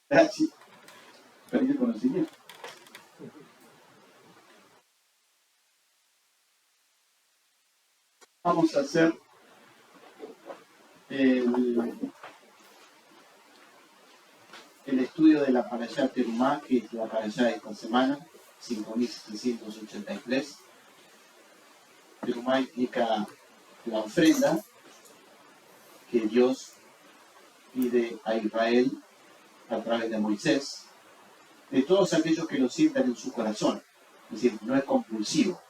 Gracias. Perdí el conocimiento. Vamos a hacer el estudio de la parashá Terumá, que es la parashá de esta semana, 5783. Terumá implica la ofrenda que Dios pide a Israel a través de Moisés, de todos aquellos que lo sientan en su corazón. Es decir, no es compulsivo,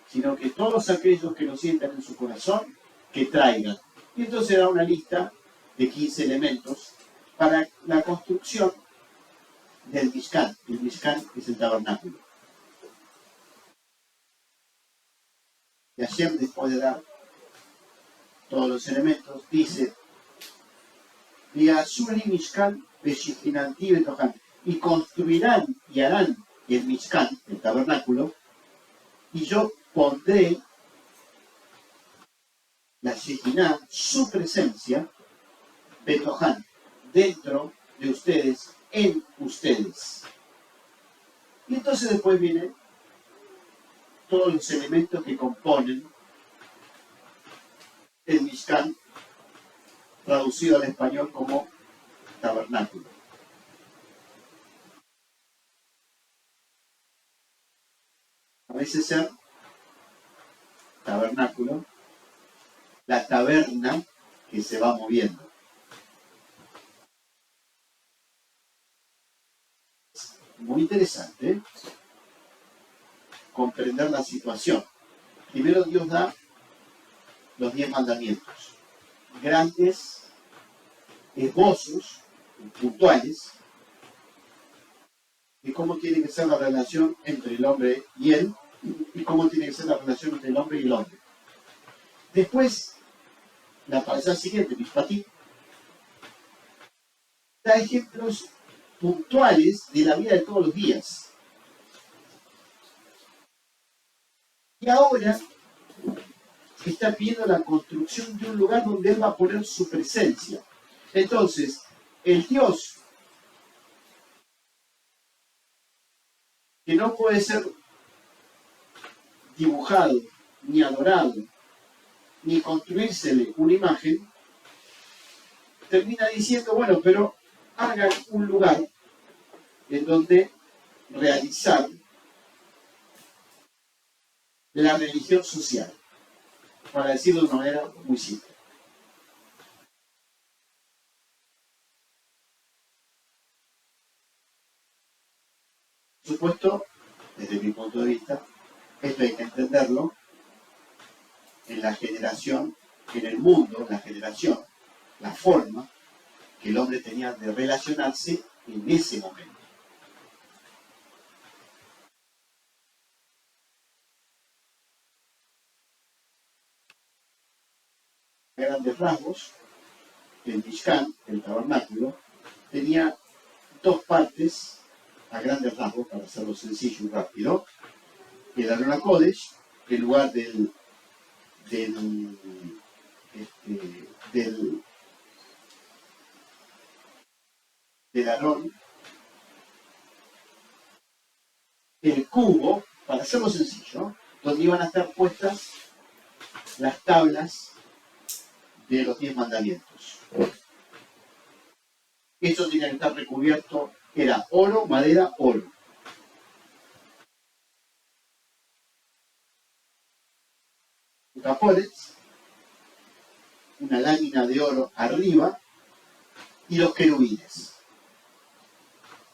sino que todos aquellos que lo sientan en su corazón, que traigan. Y entonces da una lista de 15 elementos para la construcción del Mishkan. El Mishkan es el tabernáculo. Y Hashem, después de dar todos los elementos, dice: Mishkan y construirán y harán el Mishkan, el tabernáculo, y yo pondré la Shekinah, su presencia, Betohan, dentro de ustedes, en ustedes. Y entonces después vienen todos los elementos que componen el Mishkan, traducido al español como tabernáculo. Parece ser tabernáculo, la taberna que se va moviendo. Muy interesante comprender la situación. Primero Dios da los 10 mandamientos, grandes esbozos puntuales de cómo tiene que ser la relación entre el hombre y él, y cómo tiene que ser la relación entre el hombre y el hombre. Después, la parashá siguiente, Mishpatim, da ejemplos puntuales de la vida de todos los días. Y ahora está pidiendo la construcción de un lugar donde él va a poner su presencia. Entonces, el Dios que no puede ser dibujado, ni adorado, ni construírsele una imagen, termina diciendo: bueno, pero hagan un lugar en donde realizar la religión social, para decirlo de una manera muy simple. Por supuesto, desde mi punto de vista, esto hay que entenderlo en la generación, en el mundo, la generación, la forma que el hombre tenía de relacionarse en ese momento. A grandes rasgos, el Mishkan, el tabernáculo, tenía dos partes, a grandes rasgos, para hacerlo sencillo y rápido. El Aron HaKodesh, el lugar del Aarón, el cubo, para hacerlo sencillo, donde iban a estar puestas las tablas de los 10 mandamientos. Eso tenía que estar recubierto, era oro, madera, oro. Capones, una lámina de oro arriba, y los querubines.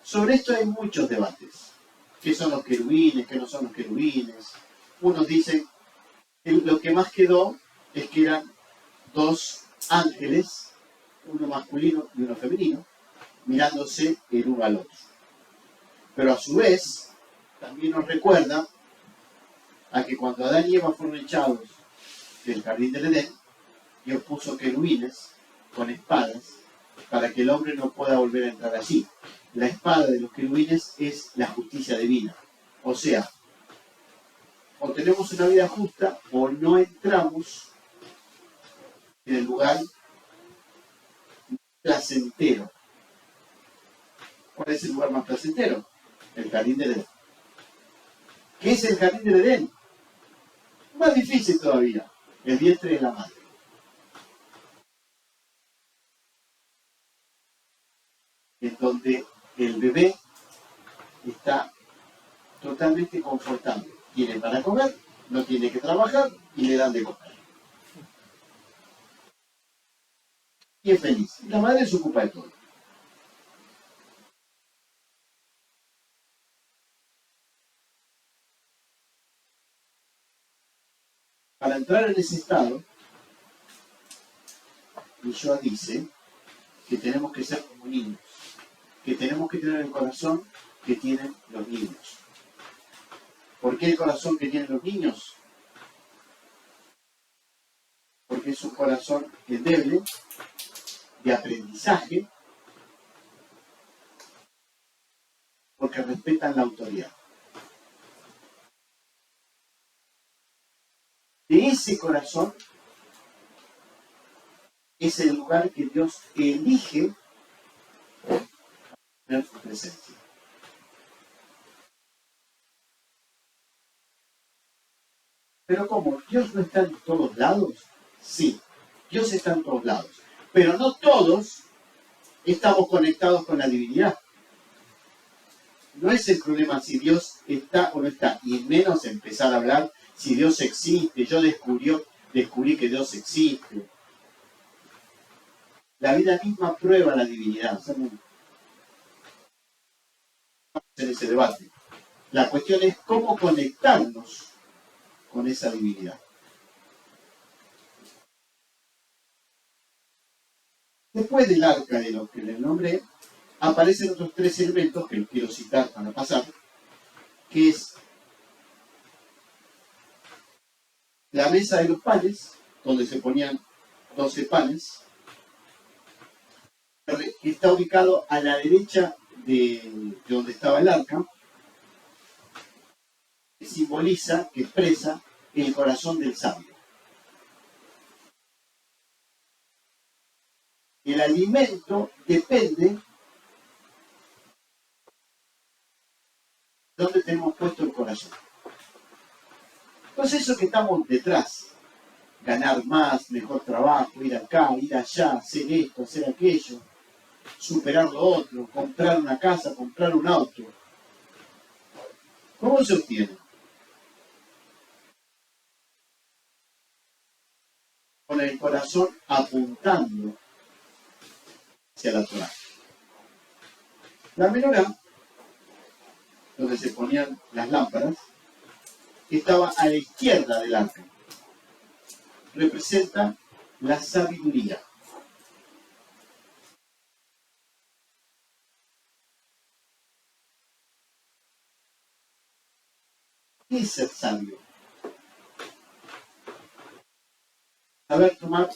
Sobre esto hay muchos debates. ¿Qué son los querubines? ¿Qué no son los querubines? Unos dicen que lo que más quedó es que eran dos ángeles, uno masculino y uno femenino, mirándose el uno al otro. Pero a su vez, también nos recuerda a que cuando Adán y Eva fueron echados del jardín del Edén, Dios puso querubines con espadas para que el hombre no pueda volver a entrar allí. La espada de los querubines es la justicia divina. O sea, o tenemos una vida justa o no entramos en el lugar placentero. ¿Cuál es el lugar más placentero? El jardín del Edén. ¿Qué es el jardín del Edén? Más difícil todavía, el vientre de la madre. En donde el bebé está totalmente confortable. Tiene para comer, no tiene que trabajar y le dan de comer. Y es feliz. Y la madre se ocupa de todo. Para entrar en ese estado, Yeshua dice que tenemos que ser como niños, que tenemos que tener el corazón que tienen los niños. ¿Por qué el corazón que tienen los niños? Porque es un corazón endeble, de aprendizaje, porque respetan la autoridad. De ese corazón es el lugar que Dios elige tener su presencia. Pero ¿cómo? ¿Dios no está en todos lados? Sí, Dios está en todos lados. Pero no todos estamos conectados con la divinidad. No es el problema si Dios está o no está, y menos empezar a hablar si Dios existe. Yo descubrí que Dios existe. La vida misma prueba la divinidad. Estamos en ese debate. La cuestión es cómo conectarnos con esa divinidad. Después del arca de lo que les nombré, aparecen otros tres elementos que los quiero citar para pasar, que es la mesa de los panes, donde se ponían 12 panes, que está ubicado a la derecha de donde estaba el arca, que simboliza, que expresa el corazón del sabio. El alimento depende de dónde tenemos puesto el corazón. Entonces eso que estamos detrás, ganar más, mejor trabajo, ir acá, ir allá, hacer esto, hacer aquello, superar lo otro, comprar una casa, comprar un auto. ¿Cómo se obtiene? Con el corazón apuntando hacia la Torá. La menorá, donde se ponían las lámparas, estaba a la izquierda del arca. Representa la sabiduría. ¿Qué es ser sabio? Saber tomar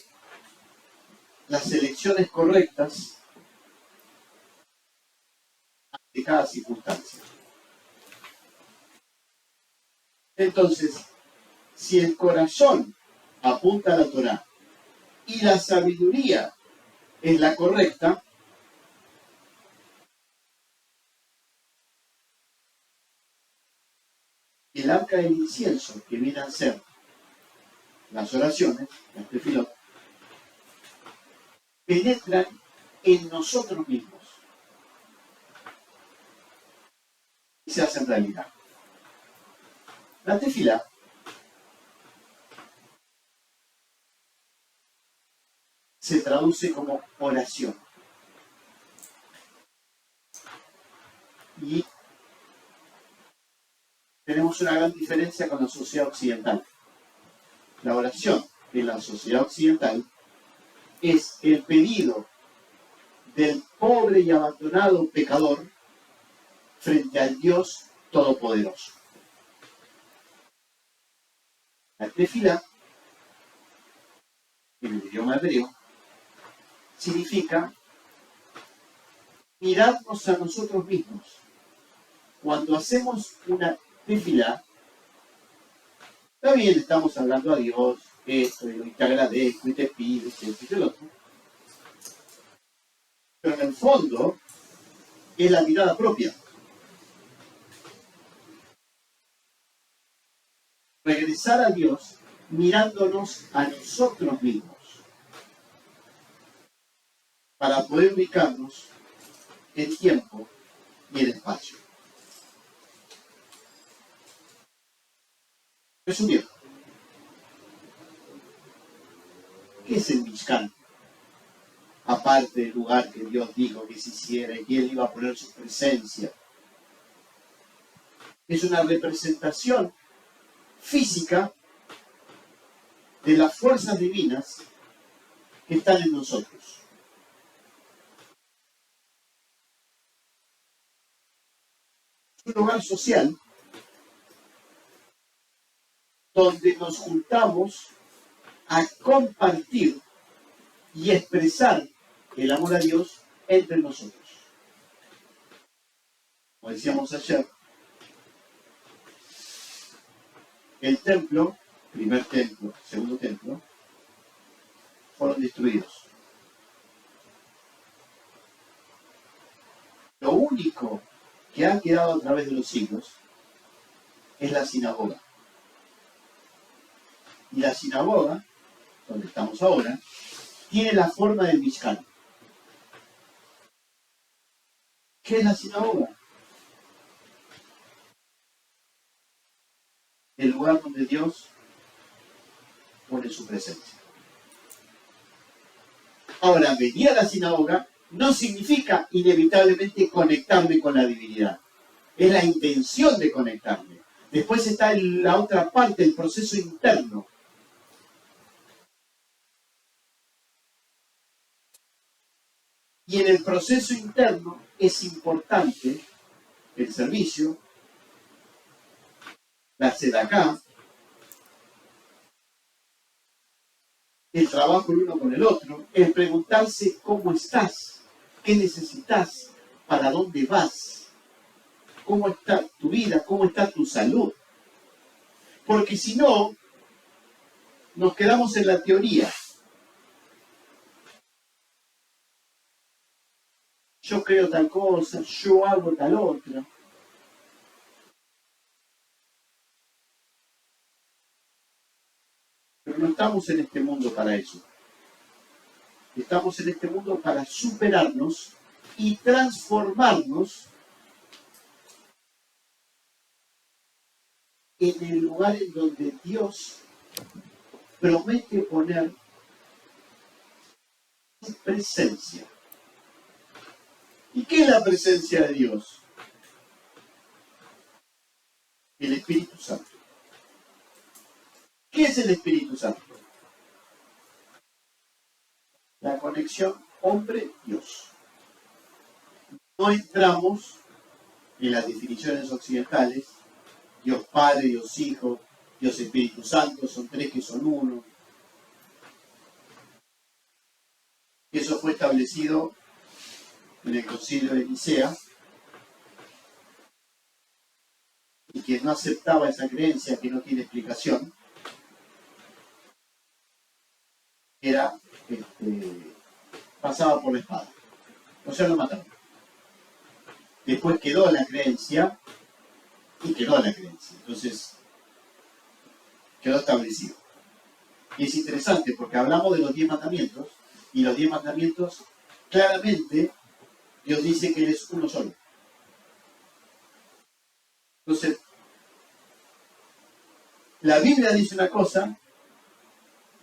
las elecciones correctas de cada circunstancia. Entonces, si el corazón apunta a la Torá y la sabiduría es la correcta, el arca del incienso, que viene a ser las oraciones, las tefilot, penetran en nosotros mismos y se hacen realidad. La tefilá se traduce como oración. Y tenemos una gran diferencia con la sociedad occidental. La oración en la sociedad occidental es el pedido del pobre y abandonado pecador frente al Dios Todopoderoso. La tefilá, en el idioma hebreo, significa mirarnos a nosotros mismos. Cuando hacemos una tefilá, está bien, estamos hablando a Dios, esto, y te agradezco, y te pido, esto y lo otro. Pero en el fondo, es la mirada propia. Regresar a Dios mirándonos a nosotros mismos para poder ubicarnos en tiempo y en espacio. Resumiendo, ¿qué es el Mishkan? Aparte del lugar que Dios dijo que se hiciera y que Él iba a poner su presencia. Es una representación física de las fuerzas divinas que están en nosotros. Es un lugar social donde nos juntamos a compartir y expresar el amor a Dios entre nosotros. Como decíamos ayer, el templo, primer templo, segundo templo, fueron destruidos. Lo único que ha quedado a través de los siglos es la sinagoga. Y la sinagoga, donde estamos ahora, tiene la forma del Mishkan. ¿Qué es la sinagoga? El lugar donde Dios pone su presencia. Ahora, venir a la sinagoga no significa inevitablemente conectarme con la divinidad. Es la intención de conectarme. Después está la otra parte, el proceso interno. Y en el proceso interno es importante el servicio, la tzedaká, el trabajo el uno con el otro, el preguntarse cómo estás, qué necesitas, para dónde vas, cómo está tu vida, cómo está tu salud. Porque si no, nos quedamos en la teoría. Yo creo tal cosa, yo hago tal otra. Pero no estamos en este mundo para eso. Estamos en este mundo para superarnos y transformarnos en el lugar en donde Dios promete poner su presencia. ¿Y qué es la presencia de Dios? El Espíritu Santo. ¿Qué es el Espíritu Santo? La conexión hombre-Dios. No entramos en las definiciones occidentales, Dios Padre, Dios Hijo, Dios Espíritu Santo, son tres que son uno. Eso fue establecido en el Concilio de Nicea, y quien no aceptaba esa creencia que no tiene explicación, era pasaba por la espada, o sea, lo mataron. Después quedó la creencia, y quedó la creencia, entonces quedó establecido. Y es interesante porque hablamos de los 10 mandamientos, y los 10 mandamientos, claramente, Dios dice que Él es uno solo. Entonces, la Biblia dice una cosa,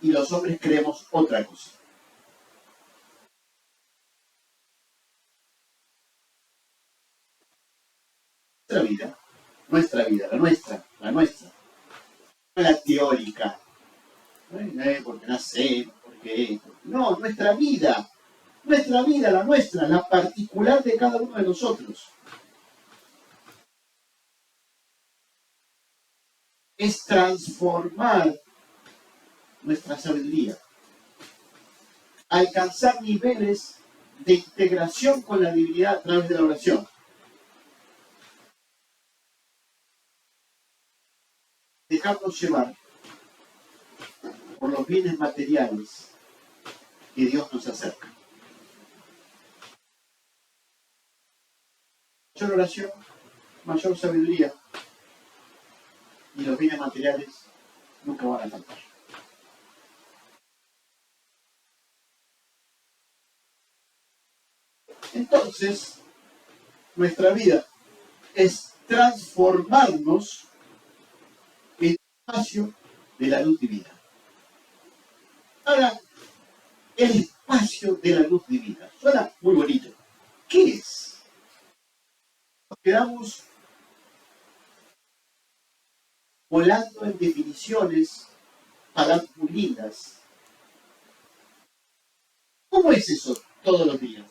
y los hombres creemos otra cosa. Nuestra vida, la nuestra. No la teórica. Porque nacemos, porque... No, nuestra vida, la nuestra, la particular de cada uno de nosotros. Es transformar nuestra sabiduría. Alcanzar niveles de integración con la divinidad a través de la oración. Dejarnos llevar por los bienes materiales que Dios nos acerca. Mayor oración, mayor sabiduría y los bienes materiales nunca van a faltar. Entonces, nuestra vida es transformarnos en el espacio de la luz divina. Ahora, el espacio de la luz divina. Suena muy bonito. ¿Qué es? Nos quedamos volando en definiciones, palabras muy lindas. ¿Cómo es eso todos los días?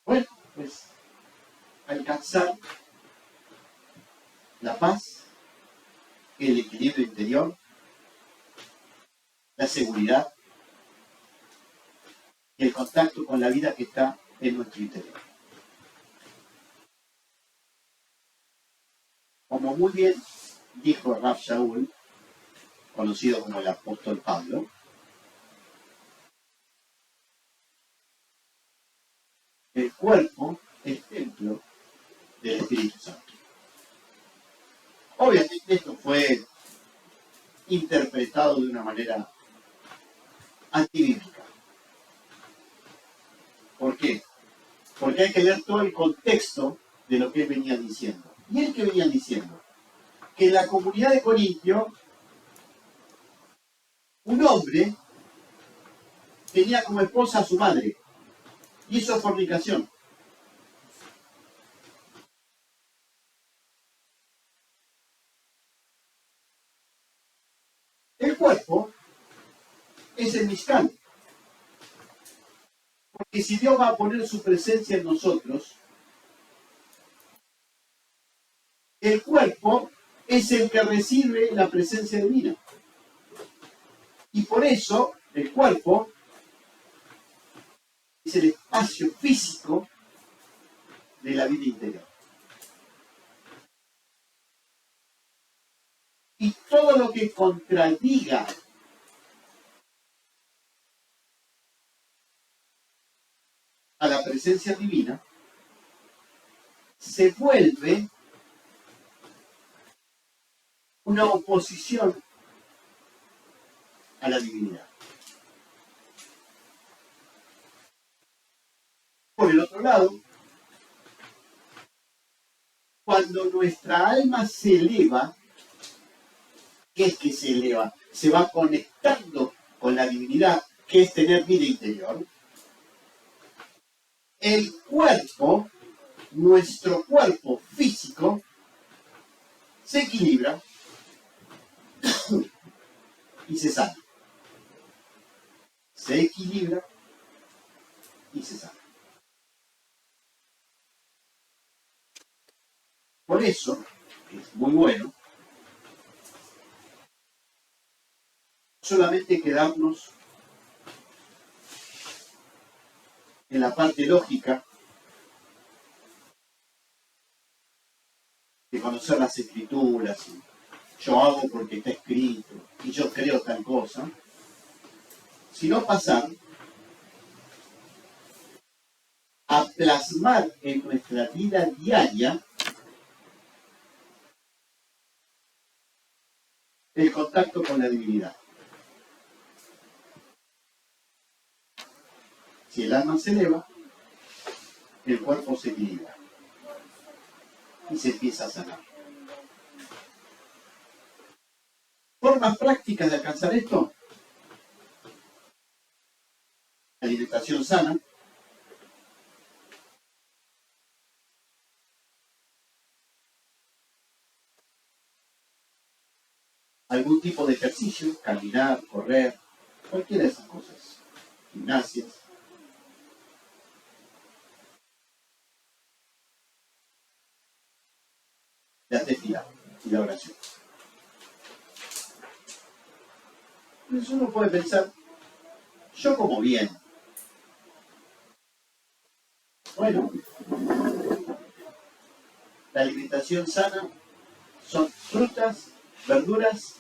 Bueno, pues alcanzar la paz, el equilibrio interior, la seguridad y el contacto con la vida que está en nuestro interior. Como muy bien dijo Rav Shaul, conocido como el apóstol Pablo, el cuerpo es templo del Espíritu Santo. Obviamente esto fue interpretado de una manera antibíblica. ¿Por qué? Porque hay que ver todo el contexto de lo que él venía diciendo. ¿Y él qué venía diciendo? Que en la comunidad de Corintio, un hombre tenía como esposa a su madre. Hizo fornicación. El cuerpo es el Mishkan. Porque si Dios va a poner su presencia en nosotros, el cuerpo es el que recibe la presencia divina. Y por eso el cuerpo es el espacio físico de la vida interior. Y todo lo que contradiga a la presencia divina se vuelve una oposición a la divinidad. Por el otro lado, cuando nuestra alma se eleva, ¿qué es que se eleva? Se va conectando con la divinidad, que es tener vida interior. El cuerpo, nuestro cuerpo físico, se equilibra y se sana. Se equilibra y se sana. Por eso es muy bueno solamente quedarnos en la parte lógica de conocer las escrituras, y yo hago porque está escrito, y yo creo tal cosa, sino pasar a plasmar en nuestra vida diaria el contacto con la divinidad. Si el alma se eleva, el cuerpo se equilibra y se empieza a sanar. ¿Formas prácticas de alcanzar esto? Alimentación sana, algún tipo de ejercicio, caminar, correr, cualquiera de esas cosas, gimnasias. La tefila y la oración. Entonces uno puede pensar, yo como bien. Bueno, la alimentación sana son frutas, verduras,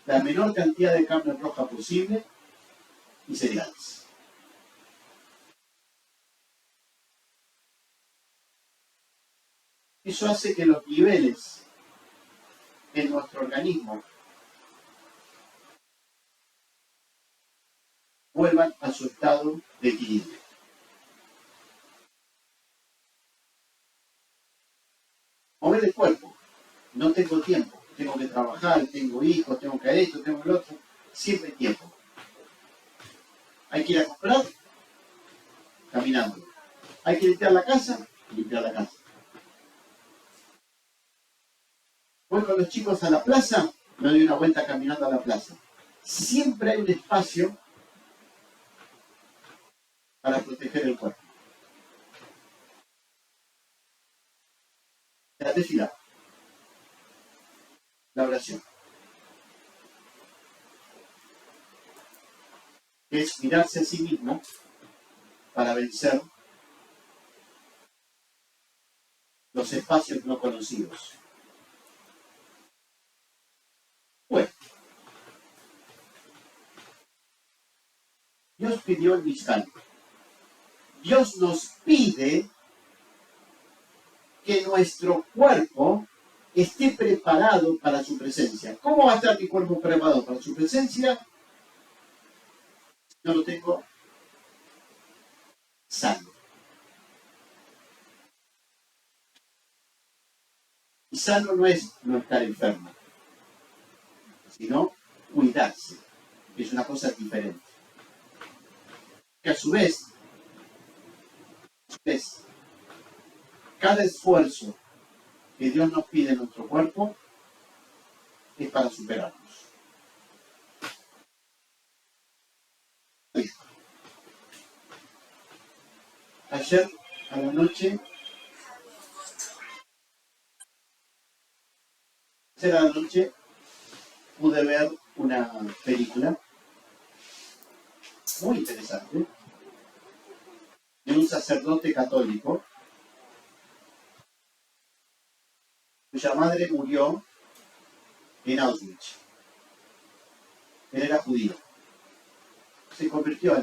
la menor cantidad de carne roja posible y cereales. Eso hace que los niveles en nuestro organismo vuelvan a su estado de equilibrio. Mover el cuerpo. No tengo tiempo. Tengo que trabajar, tengo hijos, tengo que esto, tengo el otro. Siempre hay tiempo. Hay que ir a comprar, caminando. Hay que limpiar la casa, limpiar la casa. Voy con los chicos a la plaza, me doy una vuelta caminando a la plaza. Siempre hay un espacio para proteger el cuerpo. La tefilá, la oración, que es mirarse a sí mismo para vencer los espacios no conocidos. Bueno, Dios pidió el Mishkan. Dios nos pide que nuestro cuerpo esté preparado para su presencia. ¿Cómo va a estar mi cuerpo preparado para su presencia? No lo tengo sano. Y sano no es no estar enfermo, sino cuidarse, que es una cosa diferente. Que a su vez, cada esfuerzo que Dios nos pide en nuestro cuerpo es para superarnos. Ayer a la noche pude ver una película muy interesante de un sacerdote católico cuya madre murió en Auschwitz. Él era judío. Se convirtió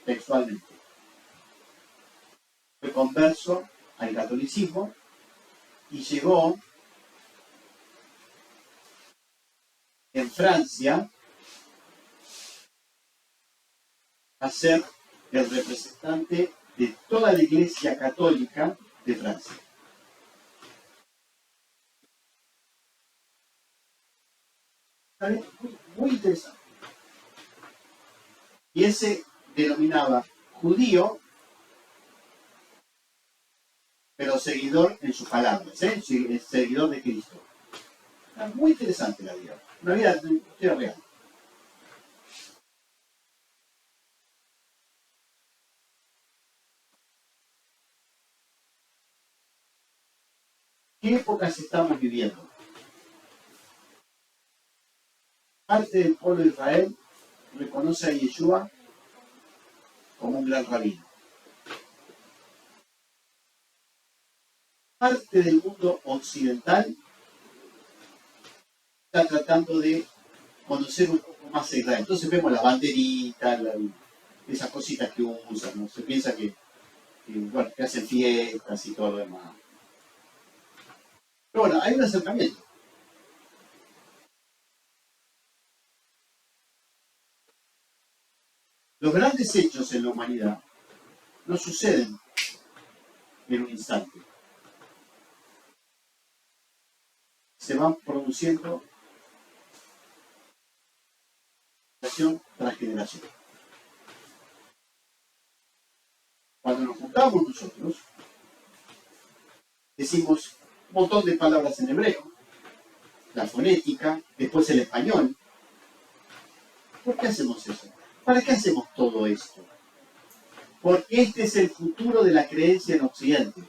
textualmente. Fue converso al catolicismo y llegó en Francia a ser el representante de toda la Iglesia Católica de Francia. Muy interesante. Y él se denominaba judío, pero seguidor en sus palabras, seguidor de Cristo. Muy interesante la vida, una vida real. ¿Qué épocas estamos viviendo? Parte del pueblo de Israel reconoce a Yeshua como un gran rabino. Parte del mundo occidental está tratando de conocer un poco más a Israel. Entonces vemos las banderitas, esas cositas que usan, ¿no? Se piensa que hacen fiestas y todo lo demás. Pero bueno, hay un acercamiento. Los grandes hechos en la humanidad no suceden en un instante. Se van produciendo generación tras generación. Cuando nos juntamos nosotros, decimos un montón de palabras en hebreo, la fonética, después el español. ¿Por qué hacemos eso? ¿Para qué hacemos todo esto? Porque este es el futuro de la creencia en Occidente.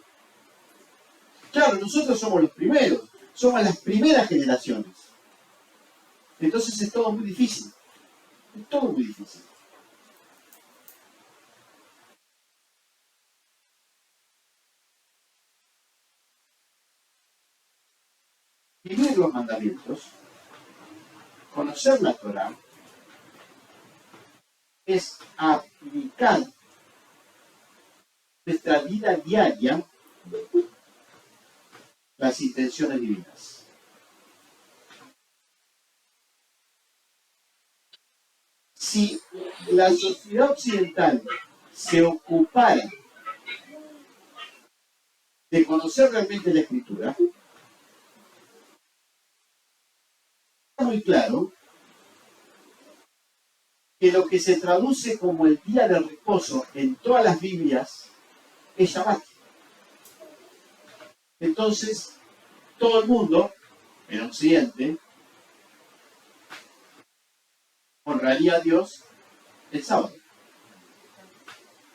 Claro, nosotros somos los primeros, somos las primeras generaciones. Entonces es todo muy difícil. Es todo muy difícil. Vivir los mandamientos, conocer la Torá, es aplicar nuestra vida diaria las intenciones divinas. Si la sociedad occidental se ocupara de conocer realmente la Escritura, está muy claro que lo que se traduce como el día de reposo en todas las Biblias es Shabbat. Entonces, todo el mundo, en Occidente, honraría a Dios el sábado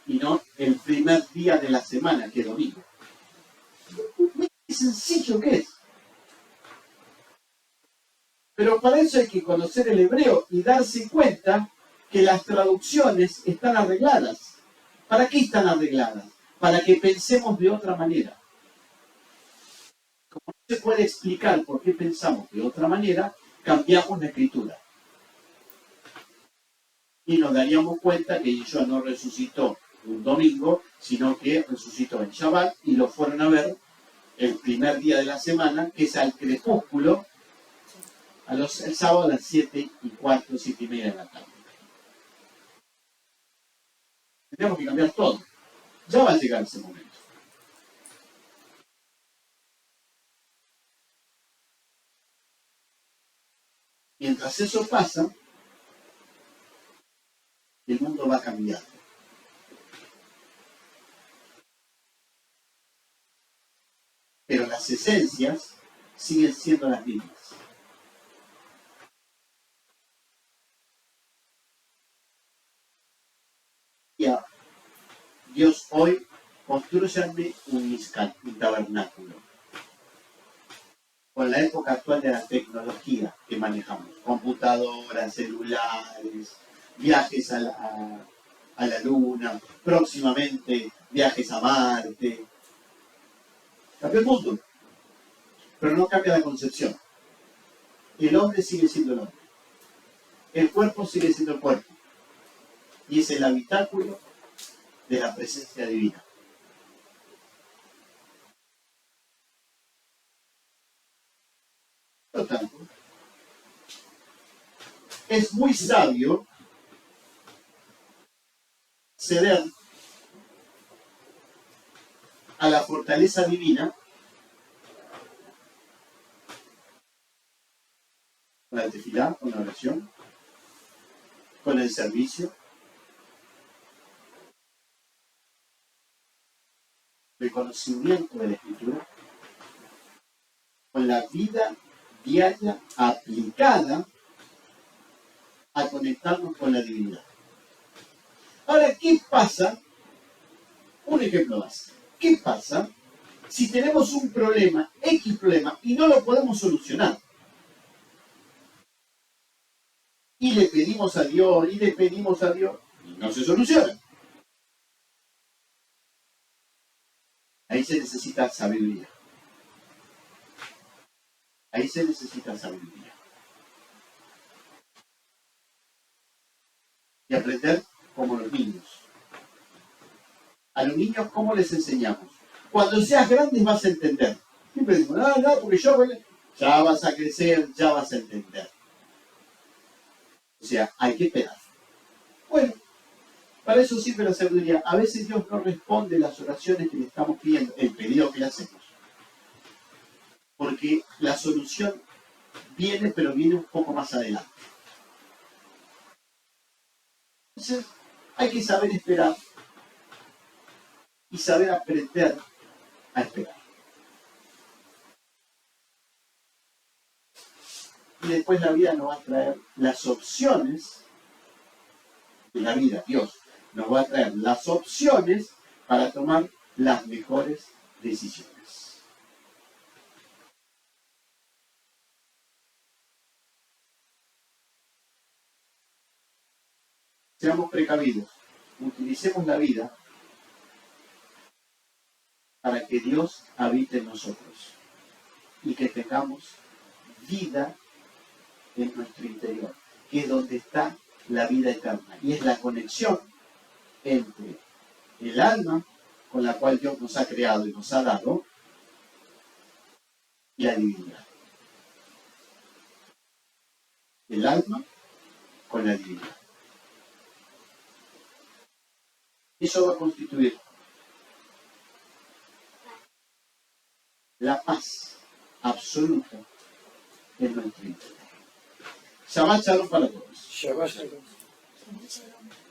y no el primer día de la semana, que es domingo. Qué sencillo que es. Pero para eso hay que conocer el hebreo y darse cuenta que las traducciones están arregladas. ¿Para qué están arregladas? Para que pensemos de otra manera. Como no se puede explicar por qué pensamos de otra manera, cambiamos la escritura. Y nos daríamos cuenta que Yeshua no resucitó un domingo, sino que resucitó en Shabbat y lo fueron a ver el primer día de la semana, que es al crepúsculo, el sábado a las 7:15, 7:30 de la tarde. Tenemos que cambiar todo. Ya va a llegar ese momento. Mientras eso pasa, el mundo va a cambiar. Pero las esencias siguen siendo las mismas. Ya, Dios hoy, construyanme un mishkan, un tabernáculo. Con la época actual de la tecnología que manejamos, computadoras, celulares, viajes a la Luna, próximamente viajes a Marte. Cambia el mundo, pero no cambia la concepción. El hombre sigue siendo el hombre. El cuerpo sigue siendo el cuerpo. Y es el habitáculo de la presencia divina. Por lo tanto, es muy sabio ceder a la fortaleza divina con la tefilá, con la oración, con el servicio, el conocimiento de la Escritura, con la vida diaria aplicada a conectarnos con la divinidad. Ahora, ¿qué pasa? Un ejemplo más. ¿Qué pasa si tenemos un problema, X problema, y no lo podemos solucionar? Y le pedimos a Dios, y le pedimos a Dios, y no se soluciona. Ahí se necesita sabiduría. Ahí se necesita sabiduría. Y aprender como los niños. A los niños, ¿cómo les enseñamos? Cuando seas grande vas a entender. Siempre decimos, no, porque yo... Ya vas a crecer, ya vas a entender. O sea, hay que esperar. Bueno, para eso sirve la sabiduría. A veces Dios no responde las oraciones que le estamos pidiendo, el pedido que le hacemos. Porque la solución viene, pero viene un poco más adelante. Entonces, hay que saber esperar y saber aprender a esperar. Y después la vida nos va a traer las opciones de la vida. Dios nos va a traer las opciones para tomar las mejores decisiones. Seamos precavidos. Utilicemos la vida para que Dios habite en nosotros y que tengamos vida en nuestro interior, que es donde está la vida eterna y es la conexión entre el alma con la cual Dios nos ha creado y nos ha dado y la divinidad. El alma con la divinidad. Eso va a constituir la paz absoluta en nuestro interior. Shabbat Shalom para todos. Shabbat Shalom. Shabbat Shalom.